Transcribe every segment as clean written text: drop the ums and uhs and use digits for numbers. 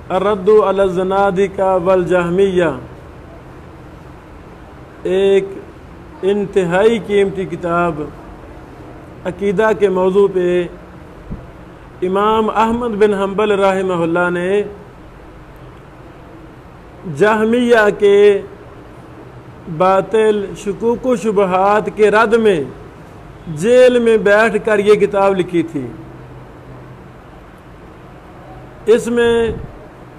الرد علی الزنادقہ والجہمیہ، ایک انتہائی قیمتی کتاب عقیدہ کے موضوع پہ امام احمد بن حنبل رحمہ اللہ نے جہمیہ کے باطل شکوک و شبہات کے رد میں جیل میں بیٹھ کر یہ کتاب لکھی تھی۔ اس میں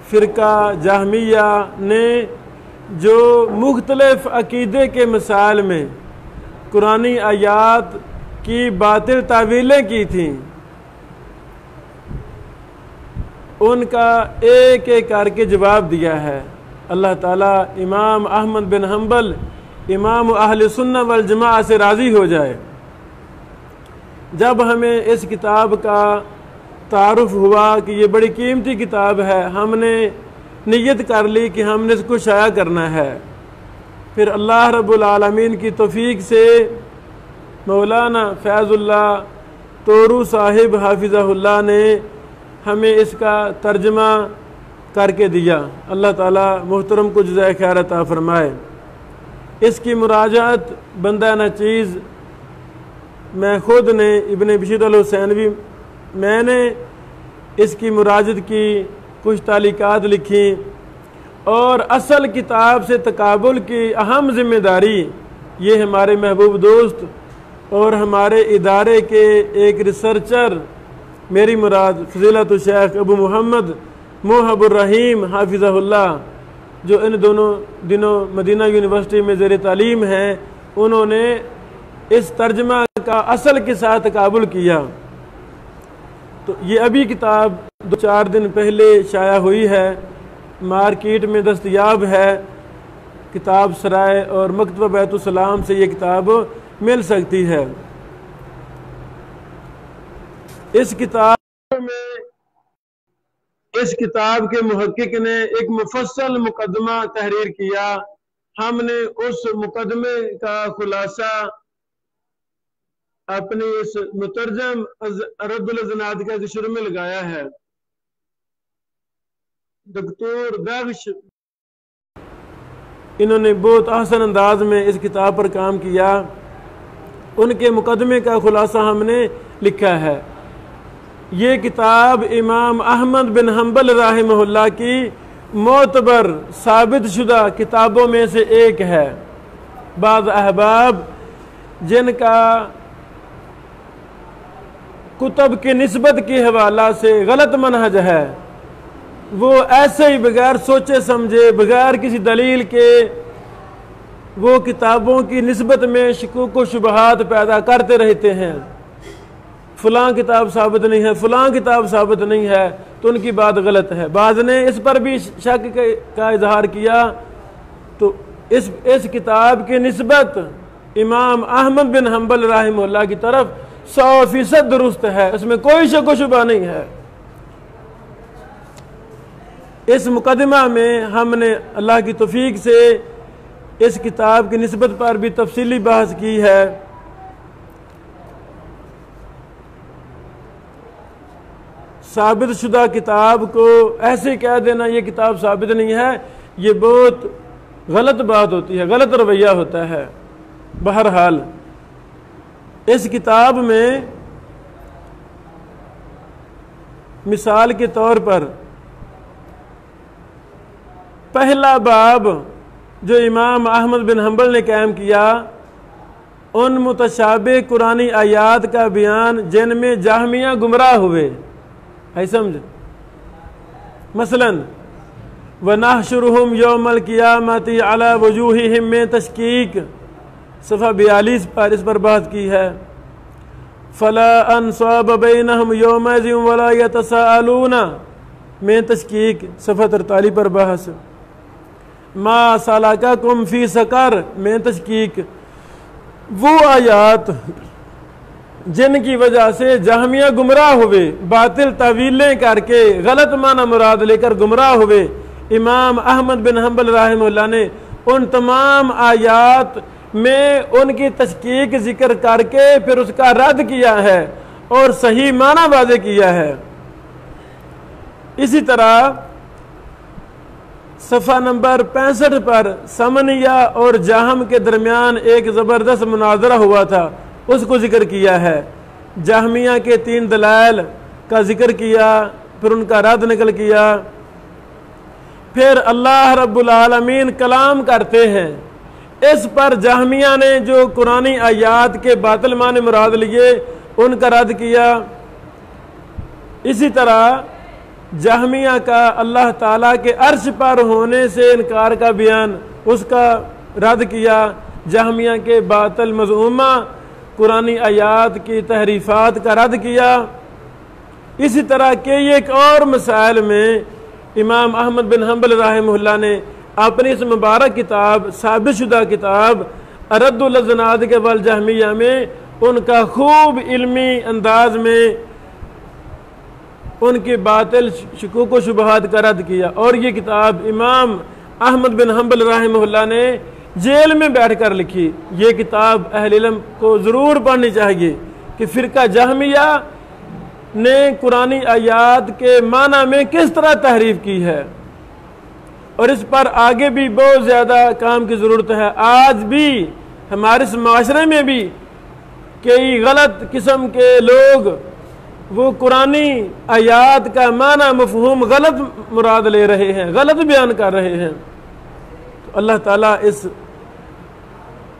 فرقہ جہمیہ نے جو مختلف عقیدے کے مسائل میں قرآنی آیات کی باطل تعویلیں کی تھیں، ان کا ایک ایک کر کے جواب دیا ہے۔ اللہ تعالیٰ امام احمد بن حنبل امام اہل سنہ والجماعہ سے راضی ہو جائے۔ جب ہمیں اس کتاب کا تعارف ہوا کہ یہ بڑی قیمتی کتاب ہے، ہم نے نیت کر لی کہ ہم نے اس کو شائع کرنا ہے۔ پھر اللہ رب العالمین کی توفیق سے مولانا فیض اللہ تورو صاحب حافظہ اللہ نے ہمیں اس کا ترجمہ کر کے دیا۔ اللہ تعالیٰ محترم کو جزائے خیر عطا فرمائے۔ اس کی مراجعت بندہ نچیز میں خود نے ابن بشیر الحسینوی میں نے اس کی مراجعت کی، کچھ تعلیقات لکھی، اور اصل کتاب سے تقابل کی اہم ذمہ داری یہ ہمارے محبوب دوست اور ہمارے ادارے کے ایک ریسرچر میری مراد فضیلت الشیخ ابو محمد محب الرحیم حافظہ اللہ، جو ان دونوں دنوں مدینہ یونیورسٹی میں زیر تعلیم ہیں، انہوں نے اس ترجمہ کا اصل کے ساتھ تقابل کیا۔ تو یہ ابھی کتاب 2-4 دن پہلے شائع ہوئی ہے، مارکیٹ میں دستیاب ہے، کتاب سرائے اور مکتبہ بیت السلام سے یہ کتاب مل سکتی ہے۔ اس کتاب کے محقق نے ایک مفصل مقدمہ تحریر کیا۔ ہم نے اس مقدمے کا خلاصہ اپنی اس مترجم رد الزنادقہ کے شروع میں لگایا ہے۔ دکتور بخش انہوں نے بہت احسن انداز میں اس کتاب پر کام کیا۔ ان کے مقدمے کا خلاصہ ہم نے لکھا ہے۔ یہ کتاب امام احمد بن حنبل رحمہ اللہ کی معتبر ثابت شدہ کتابوں میں سے ایک ہے۔ بعض احباب جن کا کتب کی نسبت کے حوالہ سے غلط منہج ہے، وہ ایسے ہی بغیر سوچے سمجھے، بغیر کسی دلیل کے وہ کتابوں کی نسبت میں شکوک و شبہات پیدا کرتے رہتے ہیں۔ فلاں کتاب ثابت نہیں ہے، فلاں کتاب ثابت نہیں ہے، تو ان کی بات غلط ہے۔ بعض نے اس پر بھی شک کا اظہار کیا، تو اس کتاب کی نسبت امام احمد بن حنبل رحمہ اللہ کی طرف 100% درست ہے، اس میں کوئی شک و شبہ نہیں ہے۔ اس مقدمہ میں ہم نے اللہ کی توفیق سے اس کتاب کی نسبت پر بھی تفصیلی بحث کی ہے۔ ثابت شدہ کتاب کو ایسے کہہ دینا یہ کتاب ثابت نہیں ہے، یہ بہت غلط بات ہوتی ہے، غلط رویہ ہوتا ہے۔ بہرحال اس کتاب میں مثال کے طور پر پہلا باب جو امام احمد بن حنبل نے قائم کیا، ان متشابہ قرآنی آیات کا بیان جن میں جہمیہ گمراہ ہوئے ہے، سمجھ مثلا وَنَحْشُرُهُمْ يَوْمَ الْقِيَامَةِ عَلَى وُجُوهِهِمْ میں تشکیک صفحہ 42 پر اس پر بات کی ہے۔ فَلَا أَنْصَابَ بَيْنَهُمْ يَوْمَئِذٍ وَلَا يَتَسَاءَلُونَ میں تشکیک صفحہ 43 پر بحث۔ مَا سَلَكَكُمْ فِي سَقَرَ میں تشکیک وہ آیات جن کی وجہ سے جہمیہ گمراہ ہوئے، باطل تعویلیں کر کے غلط معنی مراد لے کر گمراہ ہوئے، امام احمد بن حنبل رحمہ اللہ نے ان تمام آیات میں ان کی تشکیک ذکر کر کے پھر اس کا رد کیا ہے اور صحیح معنی واضح کیا ہے۔ اسی طرح صفحہ نمبر 65 پر سمنیہ اور جہم کے درمیان ایک زبردست مناظرہ ہوا تھا، اس کو ذکر کیا ہے۔ جہمیہ کے 3 دلائل کا ذکر کیا، پھر ان کا رد نقل کیا۔ پھر اللہ رب العالمین کلام کرتے ہیں، اس پر جہمیہ نے جو قرآنی آیات کے باطل معنی مراد لیے ان کا رد کیا۔ اسی طرح جہمیہ کا اللہ تعالیٰ کے عرش پر ہونے سے انکار کا بیان، اس کا رد کیا۔ جہمیہ کے باطل مذمومہ قرآنی آیات کی تحریفات کا رد کیا۔ اسی طرح کئی ایک اور مسائل میں امام احمد بن حنبل رحمہ اللہ نے اپنی اس مبارک کتاب، ثابت شدہ کتاب رد الزنادقہ والجہمیہ میں ان کا خوب علمی انداز میں ان کی باطل شکوک و شبہات کا رد کیا۔ اور یہ کتاب امام احمد بن حنبل رحمہ اللہ نے جیل میں بیٹھ کر لکھی۔ یہ کتاب اہل علم کو ضرور پڑھنی چاہیے کہ فرقہ جہمیہ نے قرآنی آیات کے معنی میں کس طرح تحریف کی ہے، اور اس پر آگے بھی بہت زیادہ کام کی ضرورت ہے۔ آج بھی ہمارے اس معاشرے میں بھی کئی غلط قسم کے لوگ وہ قرآنی آیات کا معنی مفہوم غلط مراد لے رہے ہیں، غلط بیان کر رہے ہیں۔ تو اللہ تعالیٰ اس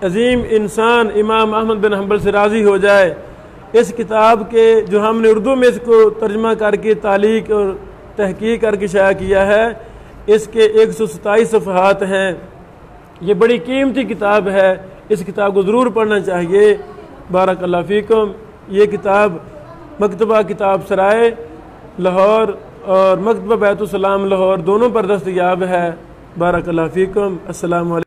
عظیم انسان امام احمد بن حنبل سے راضی ہو جائے۔ اس کتاب کے جو ہم نے اردو میں اس کو ترجمہ کر کے تعلیق اور تحقیق کر کے شائع کیا ہے، اس کے 127 صفحات ہیں۔ یہ بڑی قیمتی کتاب ہے، اس کتاب کو ضرور پڑھنا چاہیے۔ بارک اللہ فیکم۔ یہ کتاب مکتبہ کتاب سرائے لاہور اور مکتبہ بیت السلام لاہور دونوں پر دستیاب ہے۔ بارک اللہ فیکم۔ السلام علیکم۔